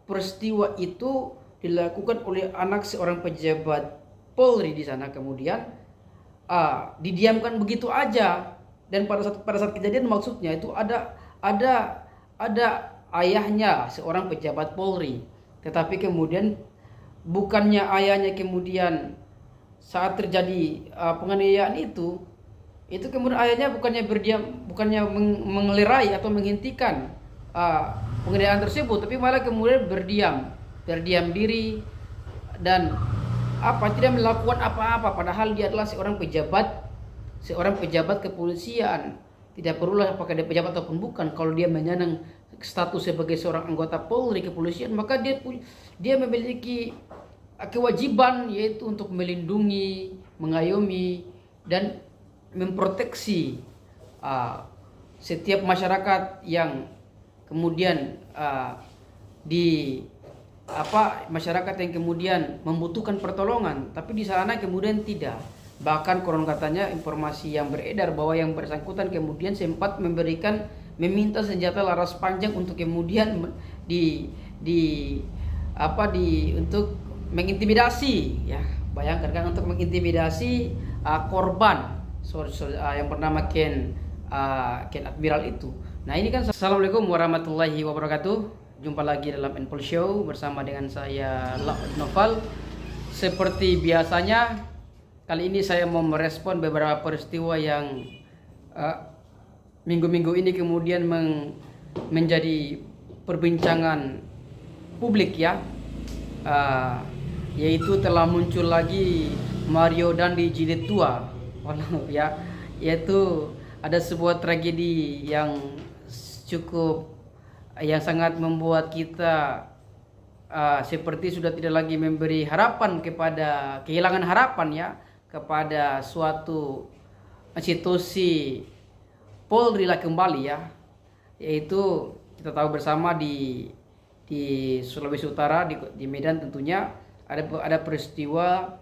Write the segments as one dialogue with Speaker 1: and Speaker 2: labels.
Speaker 1: peristiwa itu dilakukan oleh anak seorang pejabat Polri di sana, kemudian didiamkan begitu aja. Dan pada saat kejadian, maksudnya itu ada ayahnya seorang pejabat Polri, tetapi kemudian bukannya ayahnya kemudian saat terjadi penganiayaan itu kemudian ayahnya bukannya berdiam, bukannya mengelerai atau menghentikan penganiayaan tersebut, tapi malah kemudian berdiam diri dan tidak melakukan apa-apa, padahal dia adalah seorang pejabat kepolisian. Tidak perlulah apakah dia pejabat ataupun bukan, kalau dia menyandang status sebagai seorang anggota Polri kepolisian, maka dia memiliki kewajiban, yaitu untuk melindungi, mengayomi dan memproteksi setiap masyarakat yang kemudian masyarakat yang kemudian membutuhkan pertolongan, tapi di sana kemudian tidak. Bahkan konon katanya informasi yang beredar bahwa yang bersangkutan kemudian sempat meminta senjata laras panjang untuk kemudian untuk mengintimidasi, ya. Bayangkan kan, untuk mengintimidasi korban yang bernama Ken Admiral itu. Nah ini kan, assalamualaikum warahmatullahi wabarakatuh. Jumpa lagi dalam Info Show bersama dengan saya Noval. Seperti biasanya, kali ini saya mau merespon beberapa peristiwa yang minggu-minggu ini kemudian menjadi perbincangan publik, ya. Yaitu telah muncul lagi Mario Dandi jilid 2, ya. Yaitu ada sebuah tragedi yang sangat membuat kita seperti sudah tidak lagi memberi harapan, kehilangan harapan, ya, kepada suatu institusi Polri lah kembali, ya. Yaitu kita tahu bersama di Sulawesi Utara, di Medan tentunya ada peristiwa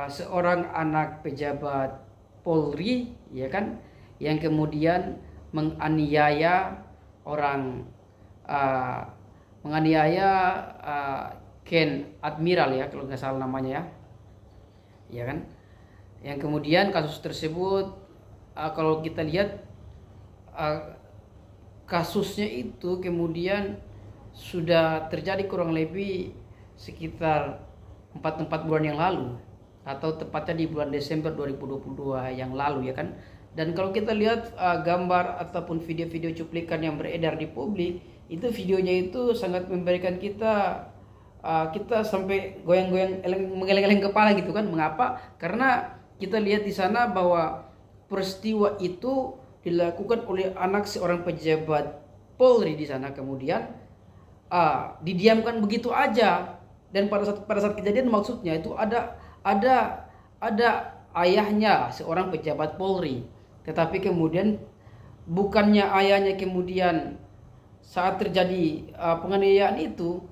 Speaker 1: seorang anak pejabat Polri, ya kan, yang kemudian menganiaya Ken Admiral, ya, kalau nggak salah namanya, ya kan. Yang kemudian kasus tersebut, kalau kita lihat kasusnya itu kemudian sudah terjadi kurang lebih sekitar 4 bulan yang lalu, atau tepatnya di bulan Desember 2022 yang lalu, ya kan. Dan kalau kita lihat gambar ataupun video-video cuplikan yang beredar di publik, itu videonya itu sangat memberikan kita sampai goyang-goyang, menggeleng-geleng kepala gitu kan. Mengapa? Karena kita lihat di sana bahwa peristiwa itu dilakukan oleh anak seorang pejabat Polri di sana, kemudian didiamkan begitu aja. Dan pada saat kejadian, maksudnya itu ada ayahnya seorang pejabat Polri, tetapi kemudian bukannya ayahnya kemudian saat terjadi penganiayaan itu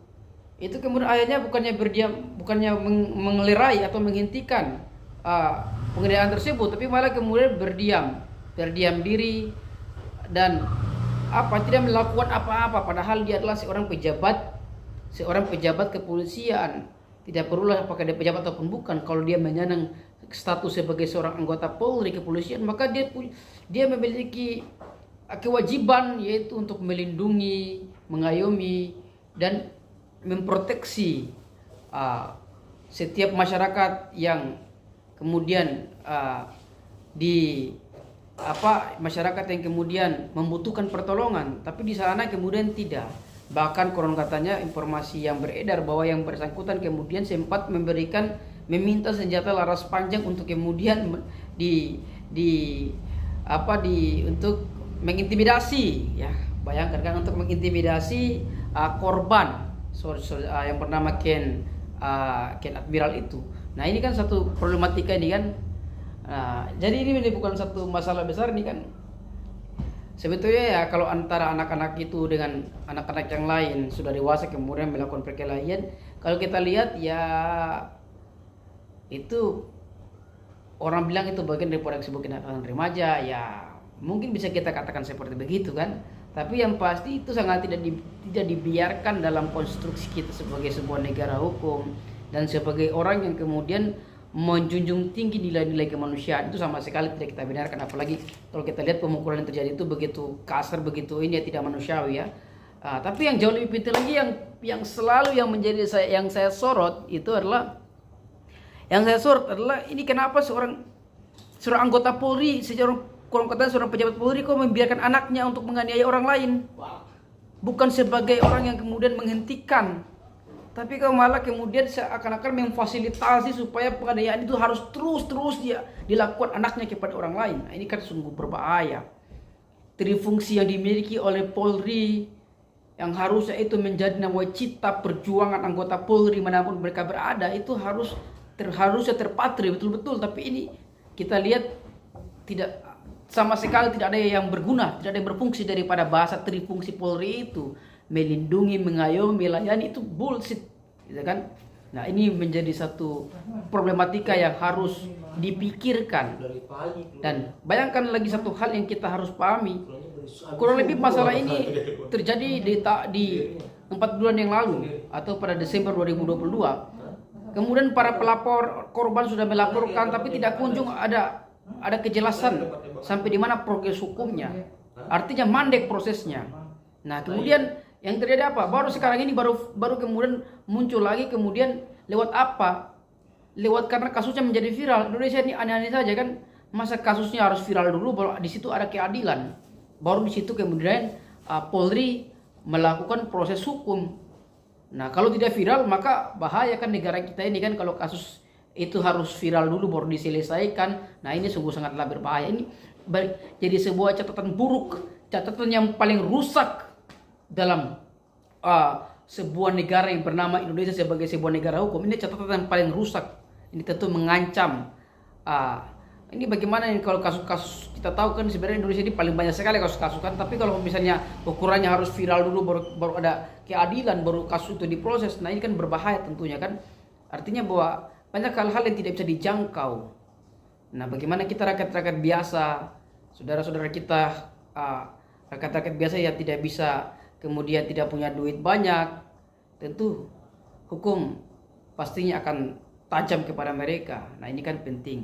Speaker 1: kemudian ayahnya bukannya berdiam, bukannya mengelerai atau menghentikan penganiayaan tersebut, tapi malah kemudian berdiam diri dan tidak melakukan apa-apa, padahal dia adalah seorang pejabat kepolisian. Tidak perlulah apakah dia pejabat ataupun bukan, kalau dia menyandang status sebagai seorang anggota Polri kepolisian, maka dia memiliki kewajiban, yaitu untuk melindungi, mengayomi dan memproteksi setiap masyarakat yang kemudian masyarakat yang kemudian membutuhkan pertolongan, tapi di sana kemudian tidak. Bahkan konon katanya informasi yang beredar bahwa yang bersangkutan kemudian sempat meminta senjata laras panjang untuk kemudian untuk mengintimidasi, ya. Bayangkan kan, untuk mengintimidasi korban yang bernama Ken Admiral itu. Nah ini kan satu problematika ini kan. Jadi ini bukan satu masalah besar ini kan. Sebetulnya, ya, kalau antara anak-anak itu dengan anak-anak yang lain sudah dewasa kemudian melakukan perkelahian, kalau kita lihat, ya, itu orang bilang itu bagian dari produk sebuah kenakalan remaja, ya, mungkin bisa kita katakan seperti begitu kan. Tapi yang pasti itu sangat tidak dibiarkan dalam konstruksi kita sebagai sebuah negara hukum dan sebagai orang yang kemudian menjunjung tinggi nilai-nilai kemanusiaan. Itu sama sekali tidak kita benarkan, apalagi kalau kita lihat pemukulan yang terjadi itu begitu kasar, begitu ini ya, tidak manusiawi ya. Tapi yang jauh lebih penting lagi yang selalu yang menjadi yang saya sorot adalah ini kenapa seorang anggota Polri, seorang pejabat Polri kok membiarkan anaknya untuk menganiaya orang lain, bukan sebagai orang yang kemudian menghentikan, tapi kau malah kemudian seakan-akan memfasilitasi supaya penganiayaan itu harus terus dia dilakukan anaknya kepada orang lain. Nah, ini kan sungguh berbahaya. Trifungsi yang dimiliki oleh Polri yang harusnya itu menjadi nawacita perjuangan anggota Polri manapun mereka berada, itu harusnya terpatri betul-betul. Tapi ini kita lihat tidak, sama sekali tidak ada yang berguna, tidak ada yang berfungsi daripada bahasa trifungsi Polri itu. Melindungi, mengayomi, melayani, itu bullshit, gitu kan? Nah, ini menjadi satu problematika yang harus dipikirkan. Dan bayangkan lagi satu hal yang kita harus pahami, kurang lebih masalah ini terjadi di 4 bulan yang lalu atau pada Desember 2022. Kemudian para pelapor korban sudah melaporkan, tapi tidak kunjung ada kejelasan sampai di mana progres hukumnya. Artinya mandek prosesnya. Nah, kemudian yang terjadi apa? Baru sekarang ini baru kemudian muncul lagi, kemudian lewat apa? Lewat karena kasusnya menjadi viral. Indonesia ini aneh-aneh saja kan. Masa kasusnya harus viral dulu baru di situ ada keadilan. Baru di situ kemudian Polri melakukan proses hukum. Nah, kalau tidak viral maka bahaya kan negara kita ini kan, kalau kasus itu harus viral dulu baru diselesaikan. Nah, ini sungguh sangatlah berbahaya. Ini jadi sebuah catatan buruk, catatan yang paling rusak dalam sebuah negara yang bernama Indonesia sebagai sebuah negara hukum. Ini catatan yang paling rusak. Ini tentu mengancam. Ini bagaimana ini kalau kasus-kasus, kita tahu kan sebenarnya Indonesia ini paling banyak sekali kasus-kasus kan. Tapi kalau misalnya ukurannya harus viral dulu baru ada keadilan, baru kasus itu diproses. Nah, ini kan berbahaya tentunya kan. Artinya bahwa banyak hal-hal yang tidak bisa dijangkau. Nah, bagaimana kita rakyat-rakyat biasa, saudara-saudara kita, rakyat-rakyat biasa yang tidak bisa, kemudian tidak punya duit banyak, tentu hukum pastinya akan tajam kepada mereka. Nah, ini kan penting.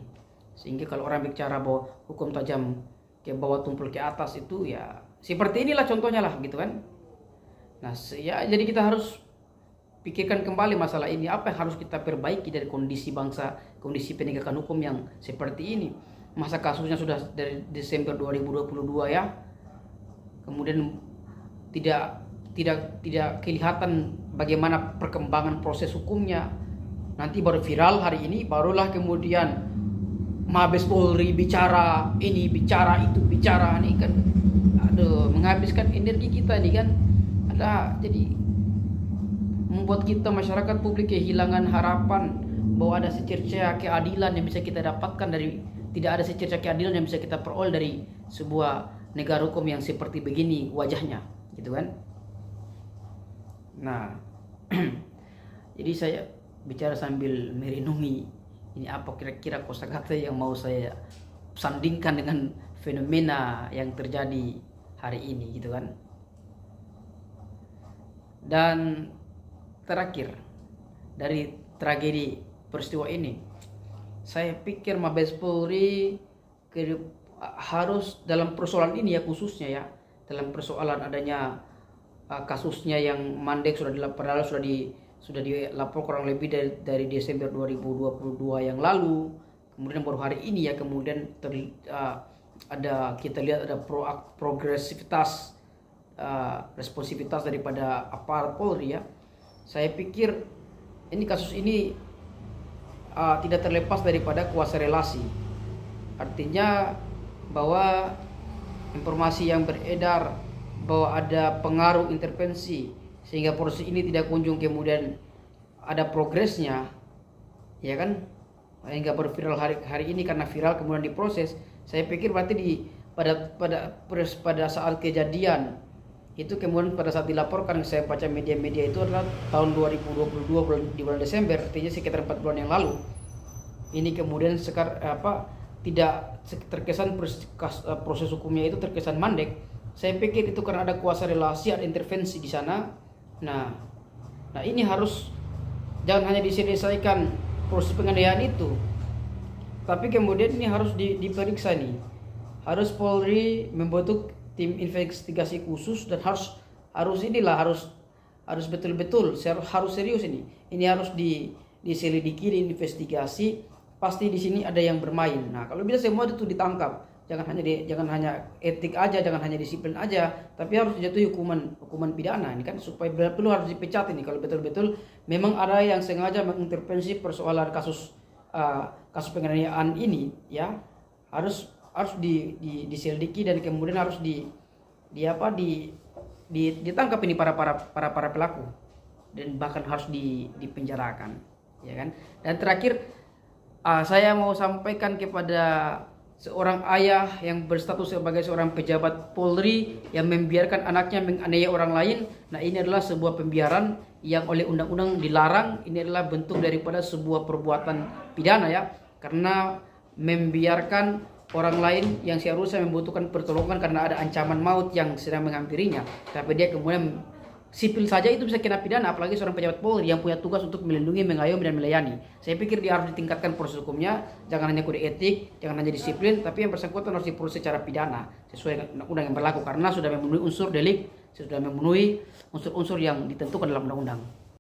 Speaker 1: Sehingga kalau orang bicara bahwa hukum tajam ke bawah tumpul ke atas, itu ya seperti inilah contohnya lah gitu kan. Nah, ya jadi kita harus pikirkan kembali masalah ini, apa yang harus kita perbaiki dari kondisi bangsa, kondisi penegakan hukum yang seperti ini. Masa kasusnya sudah dari Desember 2022 ya. Kemudian tidak kelihatan bagaimana perkembangan proses hukumnya. Nanti baru viral hari ini, barulah kemudian Mabes Polri bicara ini, bicara itu, bicara ini kan, menghabiskan energi kita nih kan. Jadi membuat kita masyarakat publik kehilangan harapan bahwa ada secerca keadilan yang bisa kita dapatkan dari, tidak ada secerca keadilan yang bisa kita peroleh dari sebuah negara hukum yang seperti begini wajahnya, gitu kan. Nah, jadi saya bicara sambil merenungi ini apa kira-kira kosakata yang mau saya sandingkan dengan fenomena yang terjadi hari ini, gitu kan. Dan terakhir dari tragedi peristiwa ini, saya pikir Mabes Polri harus dalam persoalan ini ya, khususnya ya dalam persoalan adanya kasusnya yang mandek sudah dilaporkan kurang lebih dari Desember 2022 yang lalu. Kemudian baru hari ini ya kemudian ada, kita lihat ada progresivitas, responsivitas daripada aparat Polri ya. Saya pikir ini kasus ini tidak terlepas daripada kuasa relasi. Artinya bahwa informasi yang beredar bahwa ada pengaruh intervensi sehingga proses ini tidak kunjung kemudian ada progresnya, ya kan, hingga berviral hari ini karena viral kemudian diproses. Saya pikir berarti pada saat kejadian itu kemudian pada saat dilaporkan, saya baca media-media itu adalah tahun 2022 di bulan Desember, artinya sekitar 4 bulan yang lalu. Ini kemudian tidak terkesan proses hukumnya itu terkesan mandek, Saya pikir itu karena ada kuasa relasi, ada intervensi di sana. Nah, ini harus jangan hanya diselesaikan proses penganiayaan itu, tapi kemudian ini harus diperiksa nih. Harus Polri membentuk tim investigasi khusus dan harus betul-betul harus serius ini. Ini harus diselidiki, diinvestigasi. Pasti di sini ada yang bermain. Nah, kalau bisa semua itu ditangkap. Jangan hanya etik aja, jangan hanya disiplin aja, tapi harus dijatuhi hukuman pidana ini kan, supaya betul harus dipecat ini kalau betul-betul memang ada yang sengaja mengintervensi persoalan kasus penganiayaan ini ya. Harus diselidiki dan kemudian harus ditangkap ini para pelaku dan bahkan harus dipenjarakan ya kan. Dan terakhir saya mau sampaikan kepada seorang ayah yang berstatus sebagai seorang pejabat Polri yang membiarkan anaknya menganiaya orang lain. Nah, ini adalah sebuah pembiaran yang oleh undang-undang dilarang. Ini adalah bentuk daripada sebuah perbuatan pidana ya, karena membiarkan orang lain yang seharusnya membutuhkan pertolongan karena ada ancaman maut yang sedang menghampirinya, tapi dia kemudian sipil saja itu bisa kena pidana, apalagi seorang pejabat Polri yang punya tugas untuk melindungi, mengayomi dan melayani. Saya pikir dia harus ditingkatkan proses hukumnya, jangan hanya kode etik, jangan hanya disiplin, tapi yang bersangkutan harus diproses secara pidana sesuai dengan undang-undang yang berlaku karena sudah memenuhi unsur delik, sudah memenuhi unsur-unsur yang ditentukan dalam undang-undang.